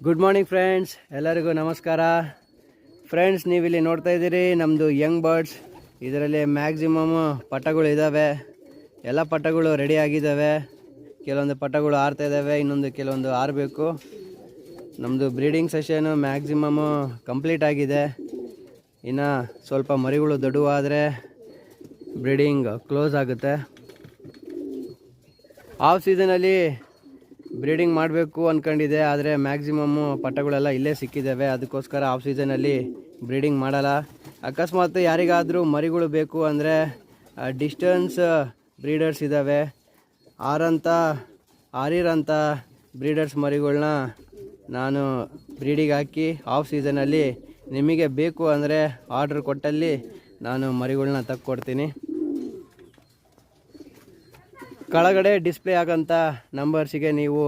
Good morning friends, ಎಲ್ಲರಿಗೂ ನಮಸ್ಕಾರ. Friends, ನೀವಿಲ್ಲಿ ನೋಡ್ತಾ ಇದ್ದೀರಿ ನಮ್ಮದು ಯಂಗ್ ಬರ್ಡ್ಸ್. ಇದರಲ್ಲಿ ಮ್ಯಾಕ್ಸಿಮಮ್ ಪಟ್ಟಗಳು ಇದ್ದಾವೆ. ಎಲ್ಲ ಪಟ್ಟಗಳು ರೆಡಿ ಆಗಿದ್ದಾವೆ. ಕೆಲವೊಂದು ಪಟ್ಟಗಳು ಆರ್ತಾ ಇದ್ದಾವೆ, ಇನ್ನೊಂದು ಕೆಲವೊಂದು ಆರಬೇಕು. ನಮ್ಮದು ಬ್ರೀಡಿಂಗ್ ಸೆಷನು ಮ್ಯಾಕ್ಸಿಮಮ್ಮು ಕಂಪ್ಲೀಟ್ ಆಗಿದೆ. ಇನ್ನು ಸ್ವಲ್ಪ ಮರಿಗಳು ದೊಡ್ಡವಾದರೆ ಬ್ರೀಡಿಂಗ್ ಕ್ಲೋಸ್ ಆಗುತ್ತೆ. ಆಫ್ ಸೀಸನಲ್ಲಿ ಬ್ರೀಡಿಂಗ್ ಮಾಡಬೇಕು ಅಂದ್ಕೊಂಡಿದ್ದೆ, ಆದರೆ ಮ್ಯಾಕ್ಸಿಮಮ್ಮು ಪಟ್ಟಗಳೆಲ್ಲ ಇಲ್ಲೇ ಸಿಕ್ಕಿದ್ದಾವೆ. ಅದಕ್ಕೋಸ್ಕರ ಆಫ್ ಸೀಸನಲ್ಲಿ ಬ್ರೀಡಿಂಗ್ ಮಾಡಲ್ಲ. ಅಕಸ್ಮಾತ್ ಯಾರಿಗಾದರೂ ಮರಿಗಳು ಬೇಕು ಅಂದರೆ ಡಿಸ್ಟೆನ್ಸ್ ಬ್ರೀಡರ್ಸ್ ಇದ್ದಾವೆ. ಆರಿರಂಥ ಬ್ರೀಡರ್ಸ್ ಮರಿಗಳನ್ನ ನಾನು ಬ್ರೀಡಿಗೆ ಹಾಕಿ ಆಫ್ ಸೀಸನಲ್ಲಿ ನಿಮಗೆ ಬೇಕು ಅಂದರೆ ಆರ್ಡ್ರ್ ಕೊಟ್ಟಲ್ಲಿ ನಾನು ಮರಿಗಳನ್ನ ತಕ್ಕೊಡ್ತೀನಿ. ಕೆಳಗಡೆ ಡಿಸ್ಪ್ಲೇ ಆಗೋಂಥ ನಂಬರ್ಸಿಗೆ ನೀವು